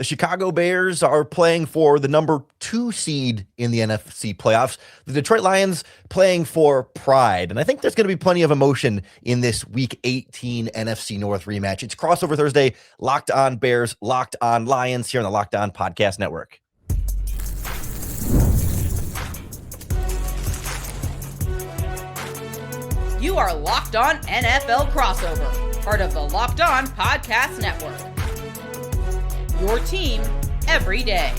The Chicago Bears are playing for the number 2 seed in the NFC playoffs. The Detroit Lions playing for pride. And I think there's going to be plenty of emotion in this Week 18 NFC North rematch. It's Crossover Thursday, Locked On Bears, Locked On Lions here on the Locked On Podcast Network. You are Locked On NFL Crossover, part of the Locked On Podcast Network. Your team every day.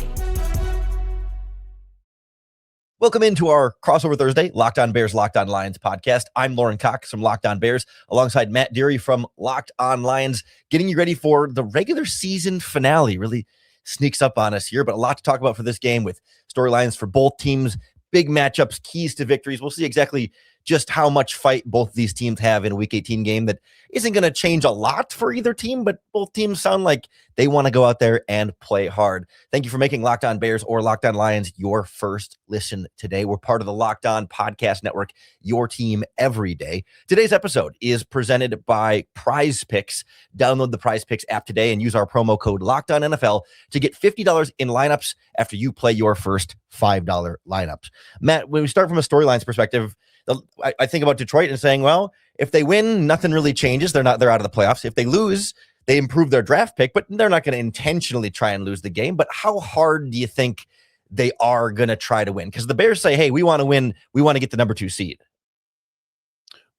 Welcome into our Crossover Thursday, Locked On Bears, Locked On Lions podcast. I'm Lorin Cox from Locked On Bears, alongside Matt Dery from Locked On Lions, getting you ready for the regular season finale. Really sneaks up on us here, but a lot to talk about for this game with storylines for both teams, big matchups, keys to victories. We'll see exactly just how much fight both these teams have in a Week 18 game that isn't going to change a lot for either team, but both teams sound like they want to go out there and play hard. Thank you for making Locked On Bears or Locked On Lions your first listen today. We're part of the Locked On Podcast Network, your team every day. Today's episode is presented by Prize Picks. Download the Prize Picks app today and use our promo code LOCKEDONNFL to get $50 in lineups after you play your first $5 lineups. Matt, when we start from a storylines perspective, I think about Detroit and saying, well, if they win, nothing really changes. They're out of the playoffs. If they lose, they improve their draft pick, but they're not going to intentionally try and lose the game. But how hard do you think they are going to try to win? Because the Bears say, hey, we want to win. We want to get the number 2 seed.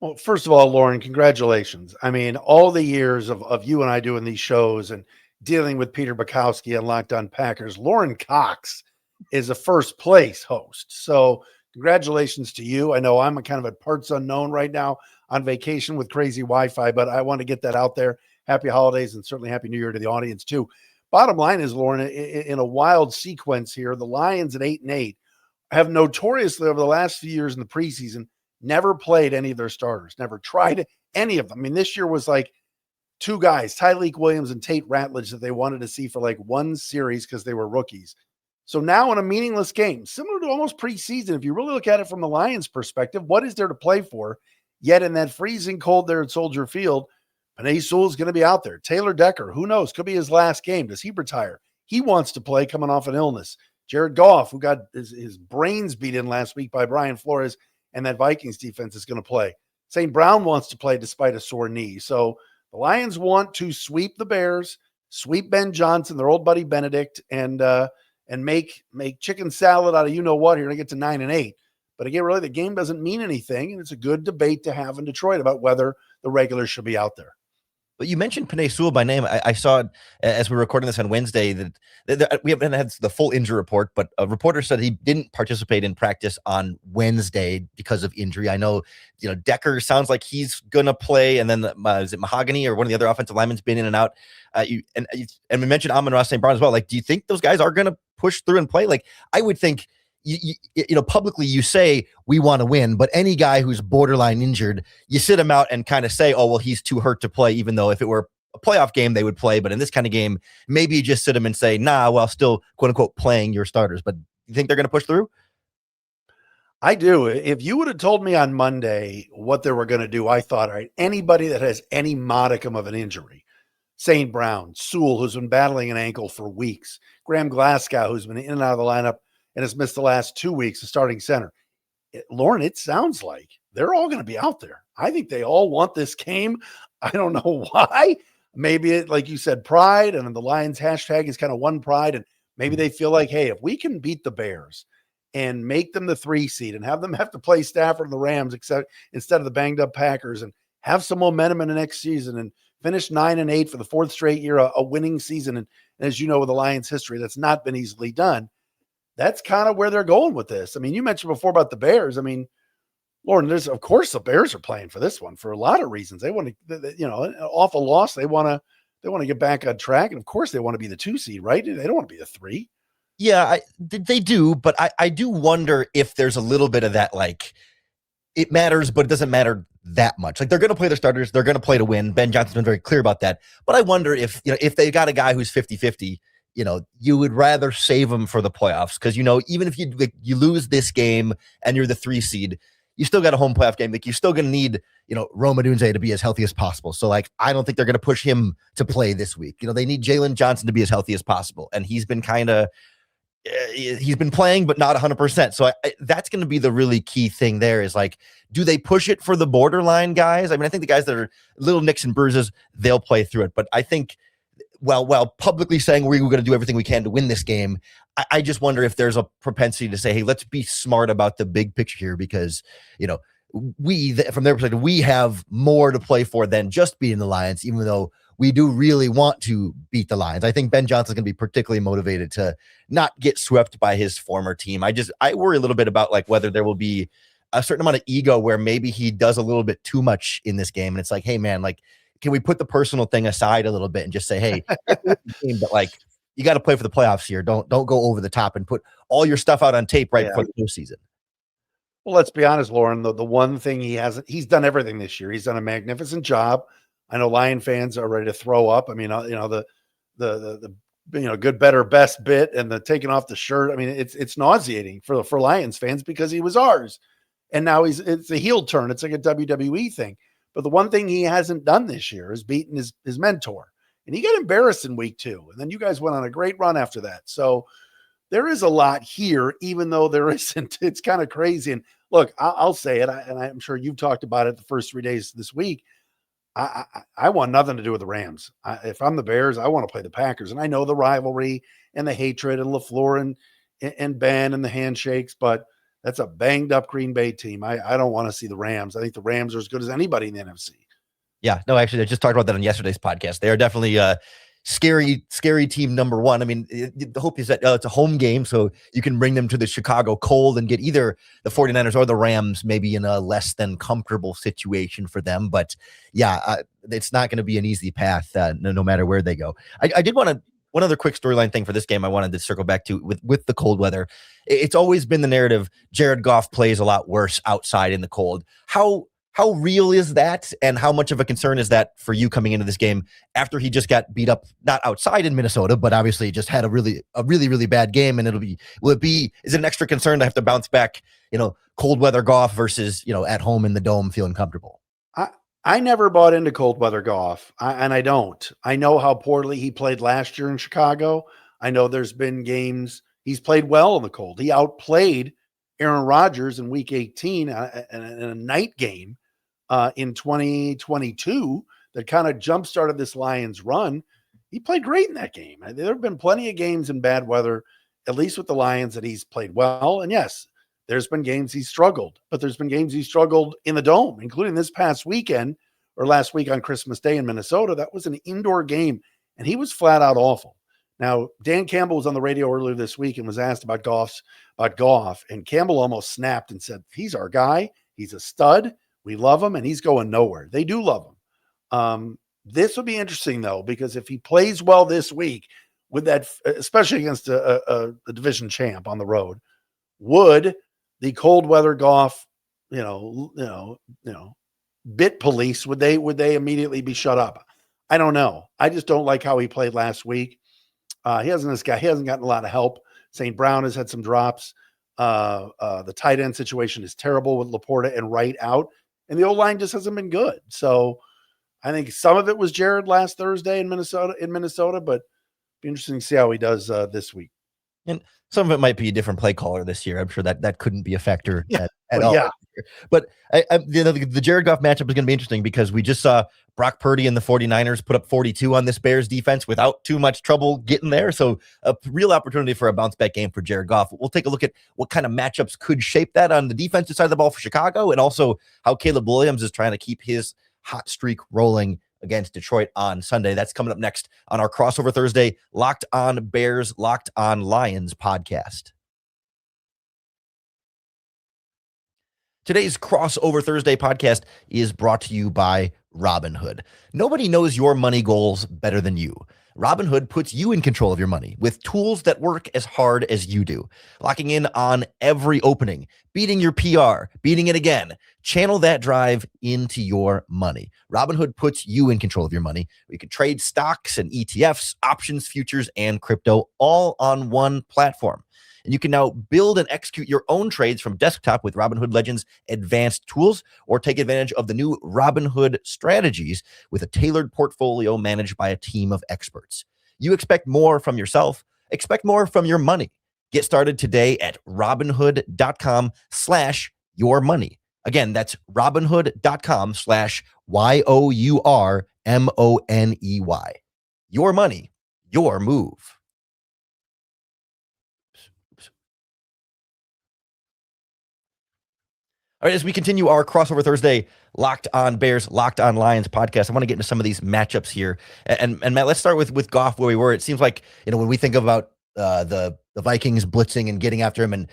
Well, first of all, Lorin, congratulations. I mean, all the years of you and I doing these shows and dealing with Peter Bukowski and Locked On Packers, Lorin Cox is a first place host. So congratulations to you. I know I'm a kind of a parts unknown right now on vacation with crazy Wi-Fi, but I want to get that out there. Happy holidays and certainly Happy New Year to the audience too. Bottom line is, Lorin, in a wild sequence here, the Lions at 8-8 have notoriously over the last few years in the preseason never played any of their starters, never tried any of them. I mean, this year was like 2 guys, Tyleik Williams and Tate Ratledge, that they wanted to see for like one series because they were rookies. So now in a meaningless game, similar to almost preseason, if you really look at it from the Lions' perspective, what is there to play for? Yet in that freezing cold there at Soldier Field, Penei Sewell is going to be out there. Taylor Decker, who knows, could be his last game. Does he retire? He wants to play coming off an illness. Jared Goff, who got his brains beat in last week by Brian Flores, and that Vikings defense is going to play. St. Brown wants to play despite a sore knee. So the Lions want to sweep the Bears, sweep Ben Johnson, their old buddy Benedict, and make chicken salad out of you-know-what here to get to 9-8. But again, really, the game doesn't mean anything, and it's a good debate to have in Detroit about whether the regulars should be out there. But you mentioned Penei Sewell by name. I saw it as we were recording this on Wednesday that we haven't had the full injury report, but a reporter said he didn't participate in practice on Wednesday because of injury. I know, Decker sounds like he's going to play, and then is it Mahogany or one of the other offensive linemen's been in and out? And we mentioned Amon-Ra St. Brown as well. Like, do you think those guys are going to push through and play? Like, I would think, publicly you say we want to win, but any guy who's borderline injured, you sit him out and kind of say, oh, well, he's too hurt to play, even though if it were a playoff game, they would play. But in this kind of game, maybe you just sit him and say, nah, well, still, quote unquote, playing your starters. But you think they're going to push through? I do. If you would have told me on Monday what they were going to do, I thought, all right, anybody that has any modicum of an injury, St. Brown, Sewell, who's been battling an ankle for weeks, Graham Glasgow, who's been in and out of the lineup and has missed the last 2 weeks, the starting center. Lorin, it sounds like they're all going to be out there. I think they all want this game. I don't know why. Maybe it, like you said, pride, and the Lions hashtag is kind of one pride. And maybe they feel like, hey, if we can beat the Bears and make them the 3 seed and have them have to play Stafford and the Rams instead of the banged up Packers, and have some momentum in the next season and finish 9-8 for the 4th straight year, a winning season. And as you know, with the Lions history, that's not been easily done. That's kind of where they're going with this. I mean, you mentioned before about the Bears. I mean, Lorin, of course the Bears are playing for this one for a lot of reasons. They want to, an awful loss. They want to get back on track. And of course they want to be the 2 seed, right? They don't want to be the 3. Yeah, they do. But I do wonder if there's a little bit of that, like, it matters, but it doesn't matter that much. Like, they're going to play their starters. They're going to play to win. Ben Johnson's been very clear about that. But I wonder if they got a guy who's 50-50, you would rather save him for the playoffs. Because, even if you lose this game and you're the 3 seed, you still got a home playoff game. Like, you're still going to need, Rome Odunze to be as healthy as possible. So, like, I don't think they're going to push him to play this week. They need Jalen Johnson to be as healthy as possible. And he's been he's been playing, but not 100%. So that's going to be the really key thing there is, like, do they push it for the borderline guys? I mean, I think the guys that are little nicks and bruises, they'll play through it. But I think, while publicly saying we're going to do everything we can to win this game, I just wonder if there's a propensity to say, hey, let's be smart about the big picture here, because, from their perspective, we have more to play for than just beating the Lions, even though we do really want to beat the Lions. I think Ben Johnson's going to be particularly motivated to not get swept by his former team. I worry a little bit about, like, whether there will be a certain amount of ego where maybe he does a little bit too much in this game. And it's like, hey, man, like, can we put the personal thing aside a little bit and just say, hey, but, like, you got to play for the playoffs here. Don't go over the top and put all your stuff out on tape before the postseason. Well, let's be honest, Lorin, the one thing he's done everything this year. He's done a magnificent job. I know Lion fans are ready to throw up. I mean, the good, better, best bit and the taking off the shirt. I mean, it's nauseating for Lions fans because he was ours. And now it's a heel turn. It's like a WWE thing. But the one thing he hasn't done this year is beaten his mentor. And he got embarrassed in week 2. And then you guys went on a great run after that. So there is a lot here, even though there isn't. It's kind of crazy. And look, I'll say it, and I'm sure you've talked about it the first 3 days this week. I want nothing to do with the Rams. If I'm the Bears, I want to play the Packers. And I know the rivalry and the hatred and LaFleur and Ben and the handshakes, but that's a banged up Green Bay team. I don't want to see the Rams. I think the Rams are as good as anybody in the NFC. Yeah, no, actually, I just talked about that on yesterday's podcast. They are definitely scary team number one. I mean, the hope is that it's a home game, so you can bring them to the Chicago cold and get either the 49ers or the Rams maybe in a less than comfortable situation for them. But yeah, it's not going to be an easy path no matter where they go. I did want to, one other quick storyline thing for this game I wanted to circle back to with the cold weather. It's always been the narrative, Jared Goff plays a lot worse outside in the cold. How real is that, and how much of a concern is that for you coming into this game after he just got beat up, not outside in Minnesota, but obviously just had a really bad game? And is it an extra concern to have to bounce back, cold weather Goff versus, at home in the dome feeling comfortable? I never bought into cold weather Goff, and I don't. I know how poorly he played last year in Chicago. I know there's been games he's played well in the cold. He outplayed Aaron Rodgers in week 18 in a night game in 2022 that kind of jump-started this Lions run. He played great in that game. There have been plenty of games in bad weather, at least with the Lions, that he's played well. And yes, there's been games he's struggled, but there's been games he struggled in the dome, including this past weekend or last week on Christmas Day in Minnesota. That was an indoor game, and he was flat out awful. Now, Dan Campbell was on the radio earlier this week and was asked about Goff, and Campbell almost snapped and said, he's our guy. He's a stud. We love him, and he's going nowhere. They do love him. This would be interesting, though, because if he plays well this week with that, especially against a division champ on the road, would the cold weather Goff, bit police, would they immediately be shut up? I don't know. I just don't like how he played last week. He hasn't gotten a lot of help. St. Brown has had some drops. The tight end situation is terrible with Laporta and Wright out, and the O-line just hasn't been good. So I think some of it was Jared last Thursday in Minnesota, but it'd be interesting to see how he does this week. And some of it might be a different play caller this year. I'm sure that couldn't be a factor at all. Yeah. But the Jared Goff matchup is going to be interesting because we just saw Brock Purdy and the 49ers put up 42 on this Bears defense without too much trouble getting there. So a real opportunity for a bounce back game for Jared Goff. We'll take a look at what kind of matchups could shape that on the defensive side of the ball for Chicago, and also how Caleb Williams is trying to keep his hot streak rolling against Detroit on Sunday. That's coming up next on our Crossover Thursday Locked On Bears, Locked On Lions podcast. Today's Crossover Thursday podcast is brought to you by Robinhood. Nobody knows your money goals better than you. Robinhood puts you in control of your money with tools that work as hard as you do. Locking in on every opening, beating your PR, beating it again. Channel that drive into your money. Robinhood puts you in control of your money. You can trade stocks and ETFs, options, futures, and crypto all on one platform. And you can now build and execute your own trades from desktop with Robinhood Legends advanced tools, or take advantage of the new Robinhood strategies with a tailored portfolio managed by a team of experts. You expect more from yourself, expect more from your money. Get started today at robinhood.com/yourmoney. Again, that's robinhood.com/YOURMONEY. Your money, your move. All right, as we continue our Crossover Thursday Locked On Bears, Locked On Lions podcast, I want to get into some of these matchups here. And Matt, let's start with Goff, where we were. It seems like, when we think about the Vikings blitzing and getting after him and,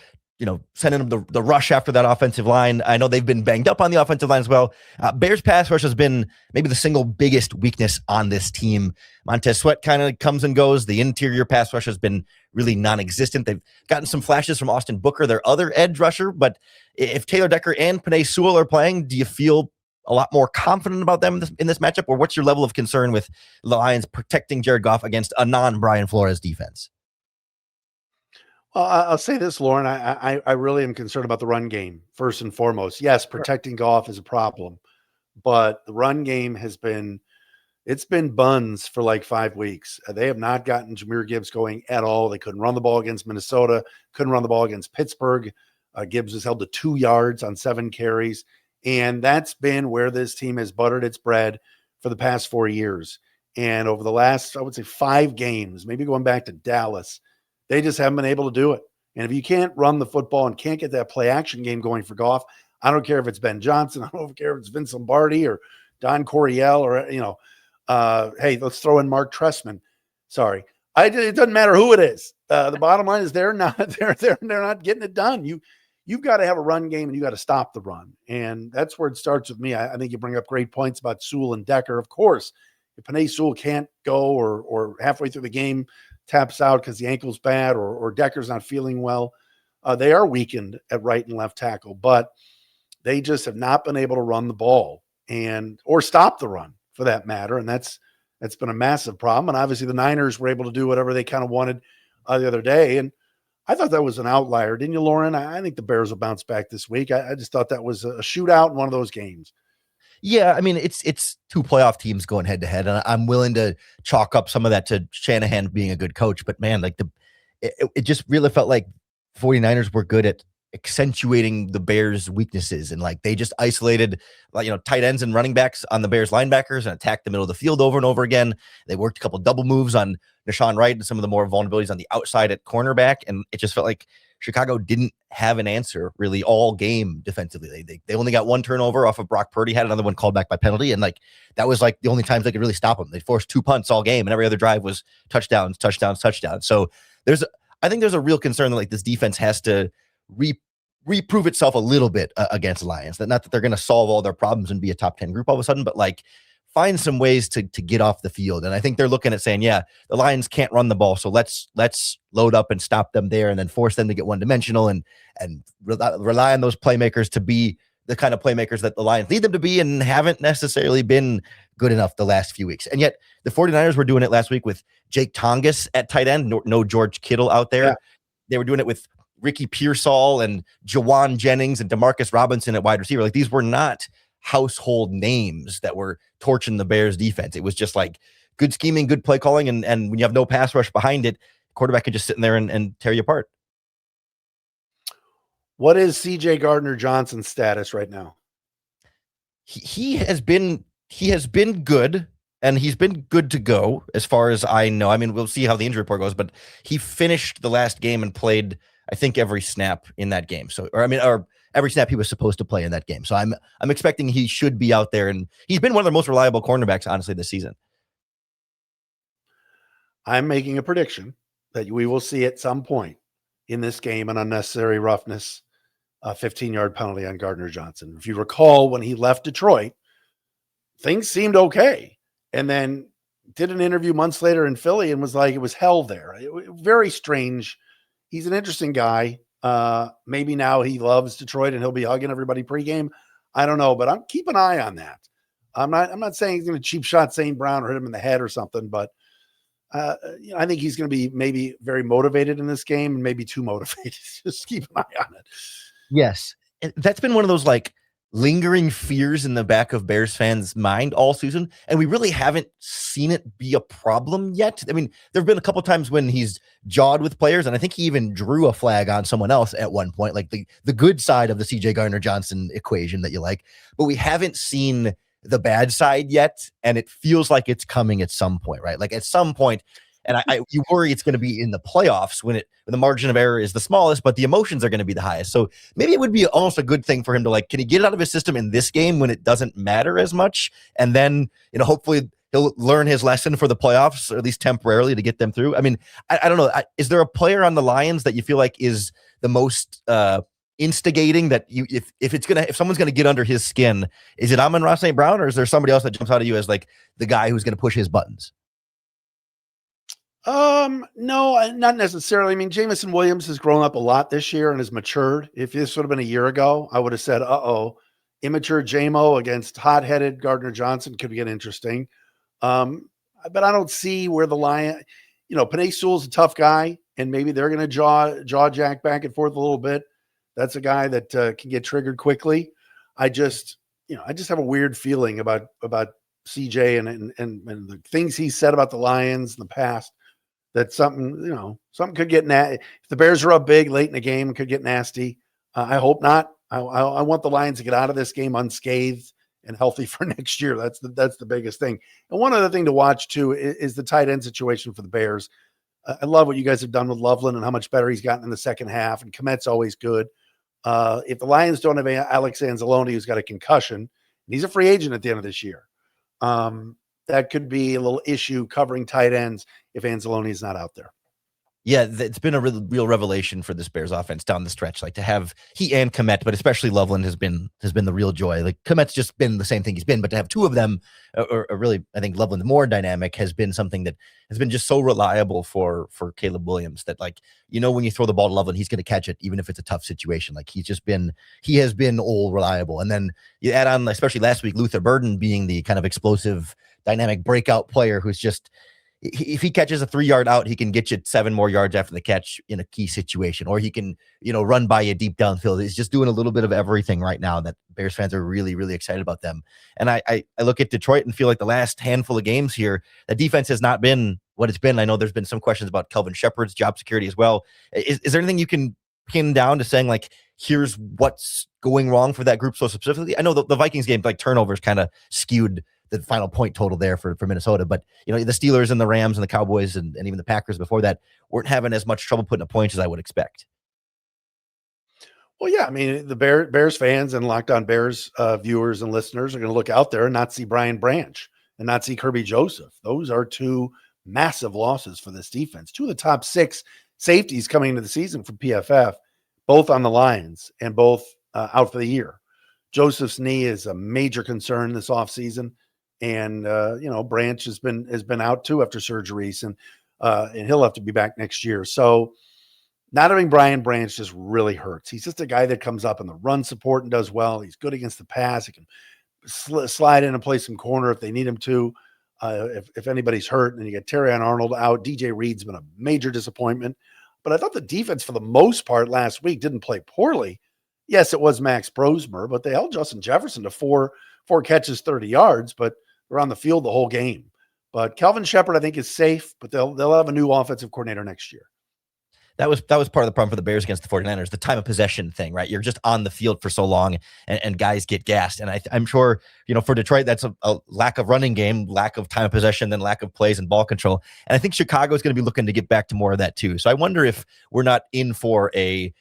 sending them the rush after that offensive line, I know they've been banged up on the offensive line as well. Bears pass rush has been maybe the single biggest weakness on this team. Montez Sweat kind of comes and goes. The interior pass rush has been really non-existent. They've gotten some flashes from Austin Booker, their other edge rusher, but if Taylor Decker and Penei Sewell are playing, do you feel a lot more confident about them in this matchup, or what's your level of concern with the Lions protecting Jared Goff against a non-Brian Flores defense? Well, I'll say this, Lorin. I really am concerned about the run game, first and foremost. Yes, protecting Goff is a problem, but the run game it's been buns for like 5 weeks. They have not gotten Jahmyr Gibbs going at all. They couldn't run the ball against Minnesota, couldn't run the ball against Pittsburgh. Gibbs was held to 2 yards on 7 carries. And that's been where this team has buttered its bread for the past 4 years. And over the last, I would say, 5 games, maybe going back to Dallas, they just haven't been able to do it. And if you can't run the football and can't get that play action game going for Goff, I don't care if it's Ben Johnson, I don't care if it's Vince Lombardi or Don Coryell or, hey, let's throw in Mark Trestman. Sorry. It doesn't matter who it is. The bottom line is they're not getting it done. You've got to have a run game and you got to stop the run. And that's where it starts with me. I think you bring up great points about Sewell and Decker. Of course, if Penei Sewell can't go or halfway through the game taps out because the ankle's bad or Decker's not feeling well, they are weakened at right and left tackle, but they just have not been able to run the ball or stop the run for that matter. And that's been a massive problem. And obviously the Niners were able to do whatever they kind of wanted the other day. And I thought that was an outlier. Didn't you, Lorin? I think the Bears will bounce back this week. I just thought that was a shootout in one of those games. Yeah, I mean, it's 2 playoff teams going head to head, and I'm willing to chalk up some of that to Shanahan being a good coach. But man, like it just really felt like 49ers were good at accentuating the Bears' weaknesses, and like they just isolated tight ends and running backs on the Bears linebackers and attacked the middle of the field over and over again. They worked a couple double moves on Nashawn Wright and some of the more vulnerabilities on the outside at cornerback, and it just felt like Chicago didn't have an answer really all game defensively. They only got 1 turnover off of Brock Purdy, had another one called back by penalty, and like that was like the only times they could really stop them. They forced 2 punts all game, and every other drive was touchdowns. So I think there's a real concern that like this defense has to reprove itself a little bit against Lions. Not that they're going to solve all their problems and be a top 10 group all of a sudden, but like find some ways to get off the field. And I think they're looking at saying, yeah, the Lions can't run the ball, so let's load up and stop them there and then force them to get one-dimensional and rely on those playmakers to be the kind of playmakers that the Lions need them to be and haven't necessarily been good enough the last few weeks. And yet the 49ers were doing it last week with Jake Tongas at tight end, no George Kittle out there. Yeah. They were doing it with Ricky Pearsall and Jawan Jennings and Demarcus Robinson at wide receiver. Like these were not household names that were torching the Bears defense. It was just like good scheming, good play calling. And when you have no pass rush behind it, quarterback can just sit in there and tear you apart. What is CJ Gardner-Johnson's status right now? He has been good, and he's been good to go as far as I know. I mean, we'll see how the injury report goes, but he finished the last game and played, I think, every snap in that game. So, or every snap he was supposed to play in that game. So I'm expecting he should be out there, and he's been one of the most reliable cornerbacks, honestly, this season. I'm making a prediction that we will see at some point in this game an unnecessary roughness, a 15-yard penalty on Gardner-Johnson. If you recall, when he left Detroit, things seemed okay, and then did an interview months later in Philly and was like, it was hell there. Very strange. He's an interesting guy. Maybe now he loves Detroit and he'll be hugging everybody pregame. I don't know, but keep an eye on that. I'm not saying he's going to cheap shot St. Brown or hit him in the head or something, but I think he's going to be maybe very motivated in this game and maybe too motivated. Just keep an eye on it. Yes. That's been one of those like lingering fears in the back of Bears fans' mind all season. And we really haven't seen it be a problem yet. I mean, there have been a couple times when he's jawed with players, and I think he even drew a flag on someone else at one point, like the good side of the CJ Gardner-Johnson equation that you like. But we haven't seen the bad side yet, and it feels like it's coming at some point, right? Like at some point, and you worry it's going to be in the playoffs when the margin of error is the smallest, but the emotions are going to be the highest. So maybe it would be almost a good thing for him to like, can he get it out of his system in this game when it doesn't matter as much? And then, hopefully he'll learn his lesson for the playoffs, or at least temporarily to get them through. I mean, I don't know. Is there a player on the Lions that you feel like is the most instigating that if someone's going to get under his skin, is it Amon-Ra St. Brown, or is there somebody else that jumps out at you as like the guy who's going to push his buttons? No, not necessarily. I mean, Jameson Williams has grown up a lot this year and has matured. If this would have been a year ago, I would have said, immature JMO against hot-headed Gardner-Johnson could get interesting. But I don't see where the Lion, Penei Sewell's a tough guy, and maybe they're going to jaw jack back and forth a little bit. That's a guy that can get triggered quickly. I just have a weird feeling about CJ and the things he said about the Lions in the past. That something could get if the Bears are up big late in the game, it could get nasty. I hope not. I want the Lions to get out of this game unscathed and healthy for next year. That's the biggest thing. And one other thing to watch too is the tight end situation for the Bears. I love what you guys have done with Loveland and how much better he's gotten in the second half. And Komet's always good. If the Lions don't have Alex Anzalone, who's got a concussion, and he's a free agent at the end of this year, that could be a little issue covering tight ends if Anzalone is not out there. Yeah, it's been a real revelation for this Bears offense down the stretch. Like to have he and Komet, but especially Loveland has been the real joy. Like Komet's just been the same thing he's been, but to have two of them, or really, I think Loveland more dynamic, has been something that has been just so reliable for Caleb Williams that when you throw the ball to Loveland, he's going to catch it even if it's a tough situation. Like he has been all reliable. And then you add on, especially last week, Luther Burden being the kind of explosive, dynamic breakout player who's just. If he catches a 3-yard out, he can get you 7 more yards after the catch in a key situation, or he can, run by you deep downfield. He's just doing a little bit of everything right now that Bears fans are really, really excited about them. And I look at Detroit and feel like the last handful of games here, the defense has not been what it's been. I know there's been some questions about Kelvin Shepard's job security as well. Is there anything you can pin down to saying like, here's what's going wrong for that group so specifically? I know the Vikings game, like turnovers kind of skewed the final point total there for Minnesota. But, the Steelers and the Rams and the Cowboys and even the Packers before that weren't having as much trouble putting up points as I would expect. Well, yeah, I mean, the Bears fans and Locked On Bears viewers and listeners are going to look out there and not see Brian Branch and not see Kirby Joseph. Those are two massive losses for this defense. Two of the top 6 safeties coming into the season from PFF, both on the Lions and both out for the year. Joseph's knee is a major concern this offseason. And Branch has been out too after surgeries, and he'll have to be back next year. So not having Brian Branch just really hurts. He's just a guy that comes up in the run support and does well. He's good against the pass. He can slide in and play some corner if they need him to. If anybody's hurt, and you get Terrion Arnold out. DJ Reed's been a major disappointment. But I thought the defense for the most part last week didn't play poorly. Yes, it was Max Brosmer, but they held Justin Jefferson to four catches, 30 yards, but they're on the field the whole game. But Kelvin Shepard, I think, is safe, but they'll have a new offensive coordinator next year. That was part of the problem for the Bears against the 49ers, the time of possession thing, right? You're just on the field for so long and guys get gassed. And I'm sure, for Detroit, that's a lack of running game, lack of time of possession, then lack of plays and ball control. And I think Chicago is going to be looking to get back to more of that too. So I wonder if we're not in for a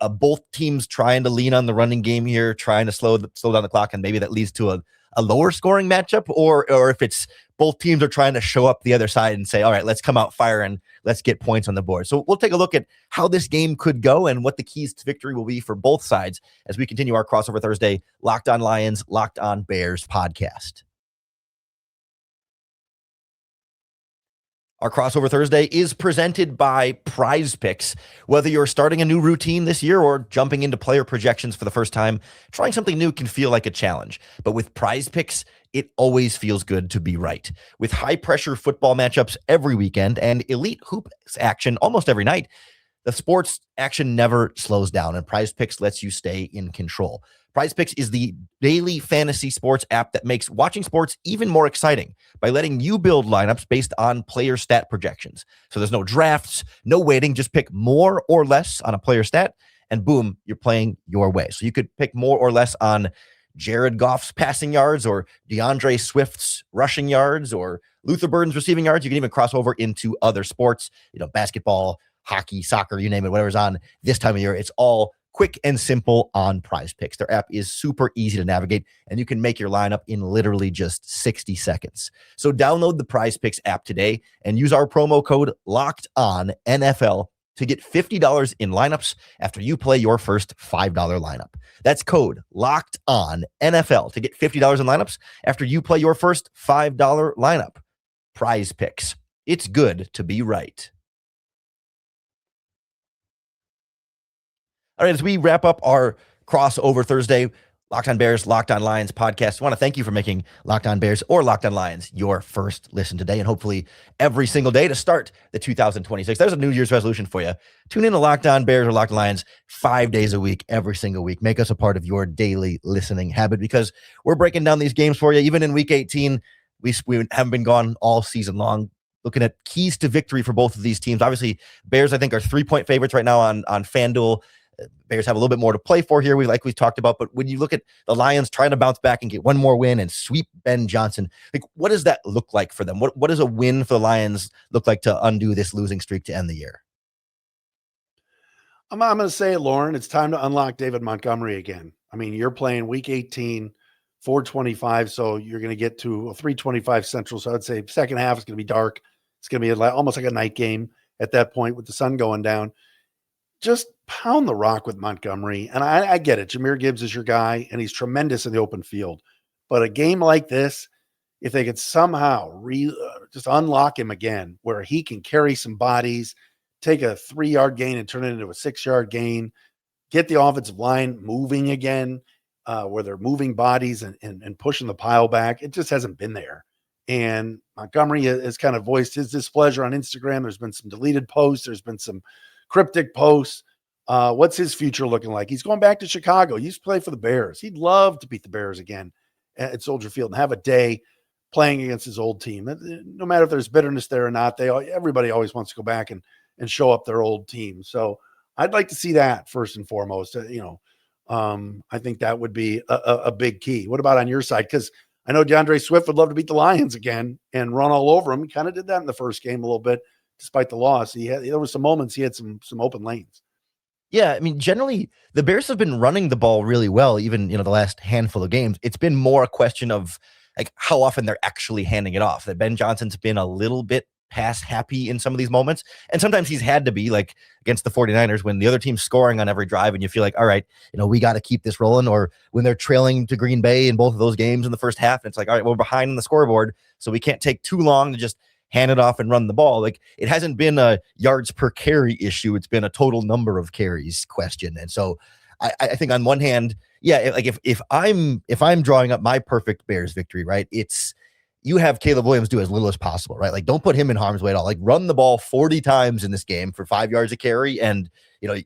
both teams trying to lean on the running game here, trying to slow down the clock, and maybe that leads to a lower scoring matchup, or if it's both teams are trying to show up the other side and say, all right, let's come out firing, let's get points on the board. So we'll take a look at how this game could go and what the keys to victory will be for both sides as we continue our Crossover Thursday Locked On Lions, Locked On Bears podcast. Our crossover Thursday is presented by Prize Picks. Whether you're starting a new routine this year or jumping into player projections for the first time, trying something new can feel like a challenge. But with Prize Picks, it always feels good to be right. With high-pressure football matchups every weekend and elite hoops action almost every night, the sports action never slows down, and Prize Picks lets you stay in control. Prize Picks is the daily fantasy sports app that makes watching sports even more exciting by letting you build lineups based on player stat projections. So there's no drafts, no waiting, just pick more or less on a player stat, and boom, you're playing your way. So you could pick more or less on Jared Goff's passing yards or DeAndre Swift's rushing yards or Luther Burden's receiving yards. You can even cross over into other sports, basketball, hockey, soccer, you name it, whatever's on this time of year. It's all quick and simple on Prize Picks. Their app is super easy to navigate, and you can make your lineup in literally just 60 seconds. So download the Prize Picks app today and use our promo code LOCKEDONNFL to get $50 in lineups after you play your first $5 lineup. That's code LOCKEDONNFL to get $50 in lineups after you play your first $5 lineup. Prize Picks. It's good to be right. All right, as we wrap up our crossover Thursday, Locked On Bears, Locked On Lions podcast, I want to thank you for making Locked On Bears or Locked On Lions your first listen today, and hopefully every single day to start the 2026. There's a New Year's resolution for you. Tune in to Locked On Bears or Locked On Lions 5 days a week, every single week. Make us a part of your daily listening habit because we're breaking down these games for you. Even in Week 18, we haven't been gone all season long. Looking at keys to victory for both of these teams. Obviously, Bears, I think, are 3-point favorites right now on FanDuel. Bears have a little bit more to play for here, we've talked about. But when you look at the Lions trying to bounce back and get one more win and sweep Ben-Johnson, what does that look like for them? What does a win for the Lions look like to undo this losing streak to end the year? I'm going to say, Lorin, it's time to unlock David Montgomery again. I mean, you're playing Week 18, 425, so you're going to get to a 325 Central. So I'd say second half is going to be dark. It's going to be almost like a night game at that point with the sun going down. Just pound the rock with Montgomery. And I get it. Jahmyr Gibbs is your guy, and he's tremendous in the open field. But a game like this, if they could somehow just unlock him again, where he can carry some bodies, take a 3-yard gain and turn it into a 6-yard gain, get the offensive line moving again, where they're moving bodies and pushing the pile back. It just hasn't been there. And Montgomery has kind of voiced his displeasure on Instagram. There's been some deleted posts. There's been some cryptic posts. What's his future looking like? He's going back to Chicago. He used to play for the Bears. He'd love to beat the Bears again at Soldier Field and have a day playing against his old team. No matter if there's bitterness there or not, everybody always wants to go back and show up their old team. So I'd like to see that first and foremost. I think that would be a big key. What about on your side? Because I know DeAndre Swift would love to beat the Lions again and run all over them. He kind of did that in the first game a little bit. Despite the loss, there were some moments he had some open lanes. Yeah, I mean, generally, the Bears have been running the ball really well, even, the last handful of games. It's been more a question of, how often they're actually handing it off. That Ben-Johnson's been a little bit pass happy in some of these moments. And sometimes he's had to be, against the 49ers when the other team's scoring on every drive and you feel like, all right, we got to keep this rolling. Or when they're trailing to Green Bay in both of those games in the first half, and it's like, all right, we're behind on the scoreboard, so we can't take too long to just hand it off and run the ball. It hasn't been a yards per carry issue. It's been a total number of carries question. And so I think on one hand, yeah, if I'm drawing up my perfect Bears victory, right, it's you have Caleb Williams do as little as possible, right? Don't put him in harm's way at all. Run the ball 40 times in this game for 5 yards a carry and,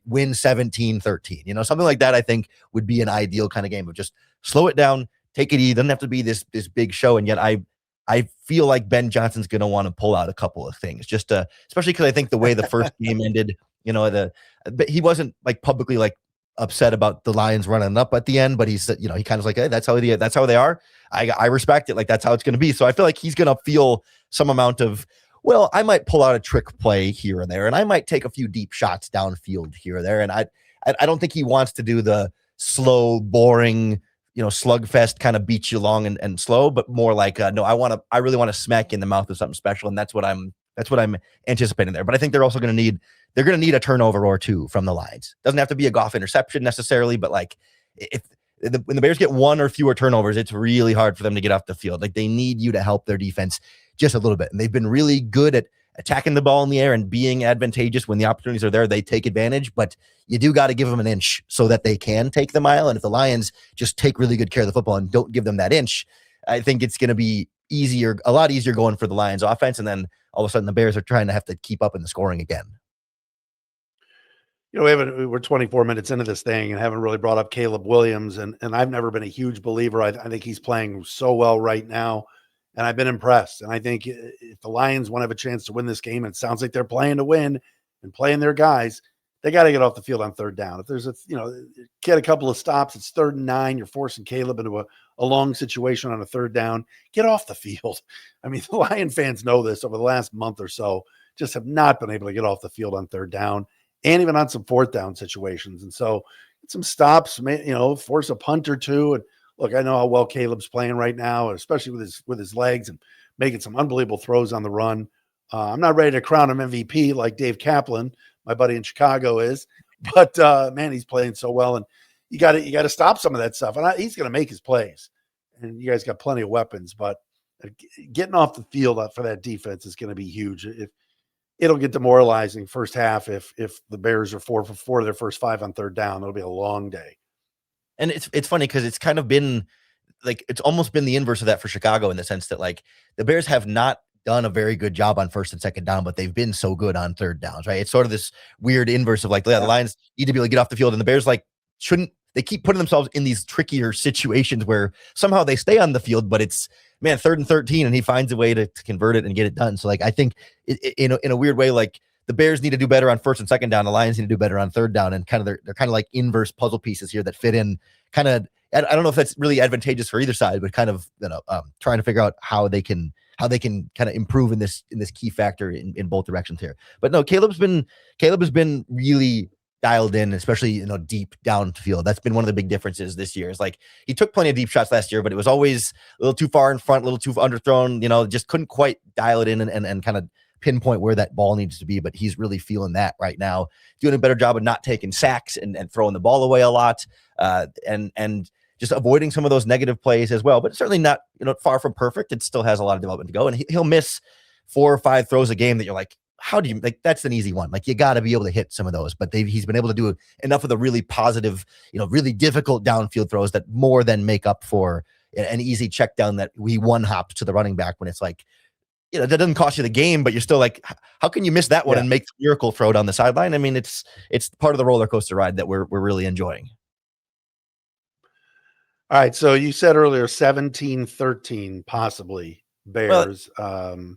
win 17-13, something like that. I think would be an ideal kind of game of just slow it down, take it easy. It doesn't have to be this big show. And yet I feel like Ben-Johnson's going to want to pull out a couple of things, just especially because I think the way the first game ended, but he wasn't publicly upset about the Lions running up at the end, but he said, he kind of hey, that's how they are. I respect it. That's how it's going to be. So I feel like he's going to feel some amount of, well, I might pull out a trick play here and there, and I might take a few deep shots downfield here or there. And I don't think he wants to do the slow, boring, slugfest kind of beat you long and slow, but more no, I really want to smack you in the mouth with something special. And that's what I'm anticipating there. But I think they're also going to need a turnover or two from the Lions. Doesn't have to be a Goff interception necessarily, but when the Bears get one or fewer turnovers, it's really hard for them to get off the field. They need you to help their defense just a little bit. And they've been really good attacking the ball in the air and being advantageous when the opportunities are there, they take advantage, but you do got to give them an inch so that they can take the mile. And if the Lions just take really good care of the football and don't give them that inch, I think it's going to be a lot easier going for the Lions offense. And then all of a sudden the Bears are trying to have to keep up in the scoring again. We're 24 minutes into this thing and haven't really brought up Caleb Williams. And I've never been a huge believer. I think he's playing so well right now. And I've been impressed. And I think if the Lions want to have a chance to win this game, it sounds like they're playing to win and playing their guys. They got to get off the field on third down. If there's get a couple of stops, it's 3rd and 9. You're forcing Caleb into a long situation on a third down. Get off the field. I mean, the Lion fans know this over the last month or so, just have not been able to get off the field on third down and even on some 4th down situations. And so some stops, force a punt or two. And look, I know how well Caleb's playing right now, especially with his legs and making some unbelievable throws on the run. I'm not ready to crown him MVP like Dave Kaplan, my buddy in Chicago, is, but man, he's playing so well, and you got to stop some of that stuff. And he's going to make his plays, and you guys got plenty of weapons. But getting off the field for that defense is going to be huge. It'll get demoralizing first half if the Bears are 4 for 4 of their first 5 on third down. It'll be a long day. And it's funny because it's kind of been like, it's almost been the inverse of that for Chicago in the sense that like the Bears have not done a very good job on 1st and 2nd down, but they've been so good on 3rd downs, right? It's sort of this weird inverse of like, the Lions need to be able to get off the field, and the Bears like they keep putting themselves in these trickier situations where somehow they stay on the field, but it's 3rd and 13, and he finds a way to convert it and get it done. So like, I think in a weird way, like the Bears need to do better on 1st and 2nd down. The Lions need to do better on 3rd down, and kind of they're kind of like inverse puzzle pieces here that fit in kind of. I don't know if that's really advantageous for either side, but kind of trying to figure out how they can kind of improve in this key factor in both directions here. But no, Caleb has been really dialed in, especially deep downfield. That's been one of the big differences this year. Is like he took plenty of deep shots last year, but it was always a little too far in front, a little too underthrown. Just couldn't quite dial it in and kind of pinpoint where that ball needs to be. But he's really feeling that right now, doing a better job of not taking sacks and throwing the ball away a lot, and just avoiding some of those negative plays as well. But it's certainly not, far from perfect. It still has a lot of development to go. And he'll miss 4 or 5 throws a game that you're like, how do you, like, that's an easy one. Like, you got to be able to hit some of those. But he's been able to do enough of the really positive, really difficult downfield throws that more than make up for an easy check down that we one-hopped to the running back when it's like, that doesn't cost you the game, but you're still like, how can you miss that one and make the miracle throw down the sideline? I mean, it's part of the roller coaster ride that we're really enjoying. All right, so you said earlier 17-13 possibly Bears. That's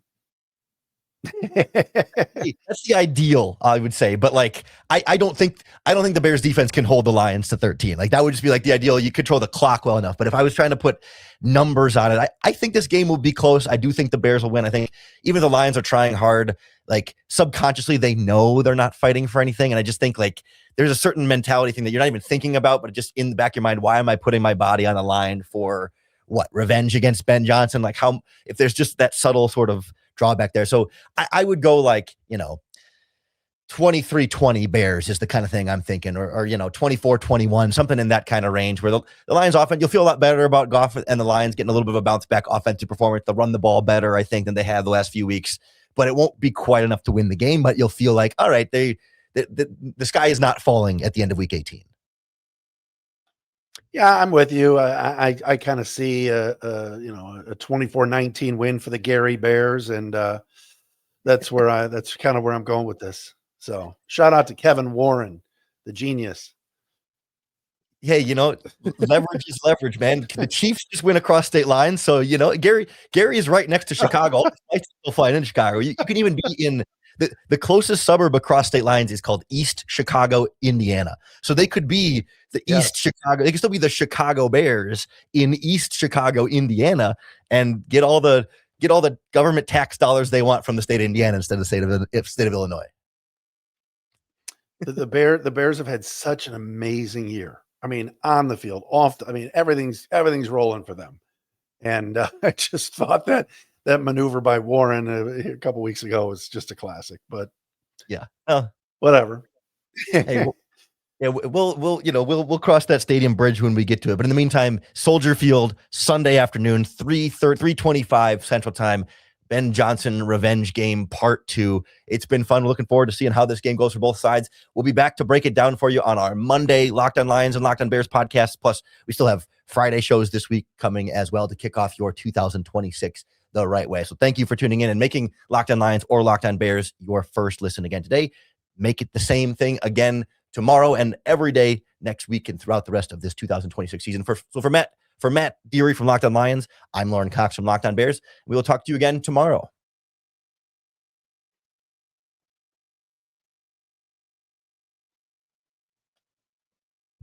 the ideal, I would say, but like I don't think the Bears defense can hold the Lions to 13. Like that would just be like the ideal. You control the clock well enough. But if I was trying to put numbers on it, I think this game will be close. I do think the Bears will win. I think even the Lions are trying hard, like subconsciously they know they're not fighting for anything. And I just think like there's a certain mentality thing that you're not even thinking about, but just in the back of your mind, why am I putting my body on the line for what? Revenge against Ben Johnson? Like how, if there's just that subtle sort of drawback there. So I would go like, 23-20 Bears is the kind of thing I'm thinking, or 24-21, something in that kind of range where the Lions offense, you'll feel a lot better about Goff and the Lions getting a little bit of a bounce back offensive performance. They'll run the ball better, I think, than they have the last few weeks, but it won't be quite enough to win the game, but you'll feel like, all right, the sky is not falling at the end of week 18. Yeah, I'm with you. I kind of see a 24-19 win for the Gary Bears, and that's kind of where I'm going with this. So shout out to Kevin Warren, the genius. Hey, leverage is leverage, man. The Chiefs just went across state lines, so Gary is right next to Chicago. All the flights still flying in Chicago. You can even be in the closest suburb across state lines is called East Chicago, Indiana. So they could be the East Chicago. They could still be the Chicago Bears in East Chicago, Indiana, and get all the government tax dollars they want from the state of Indiana instead of the state of Illinois. The Bears have had such an amazing year. I mean, on the field, everything's rolling for them. And I just thought that maneuver by Warren a couple weeks ago was just a classic. But yeah, whatever. Hey, we'll cross that stadium bridge when we get to it. But in the meantime, Soldier Field, Sunday afternoon, 3:25 Central Time. Ben Johnson revenge game part 2. It's been fun. We're looking forward to seeing how this game goes for both sides. We'll be back to break it down for you on our Monday Locked On Lions and Locked On Bears podcasts. Plus, we still have Friday shows this week coming as well to kick off your 2026 the right way. So thank you for tuning in and making Locked On Lions or Locked On Bears your first listen again today. Make it the same thing again tomorrow and every day next week and throughout the rest of this 2026 season. For Matt Dery from Locked On Lions, I'm Lorin Cox from Locked On Bears. We will talk to you again tomorrow.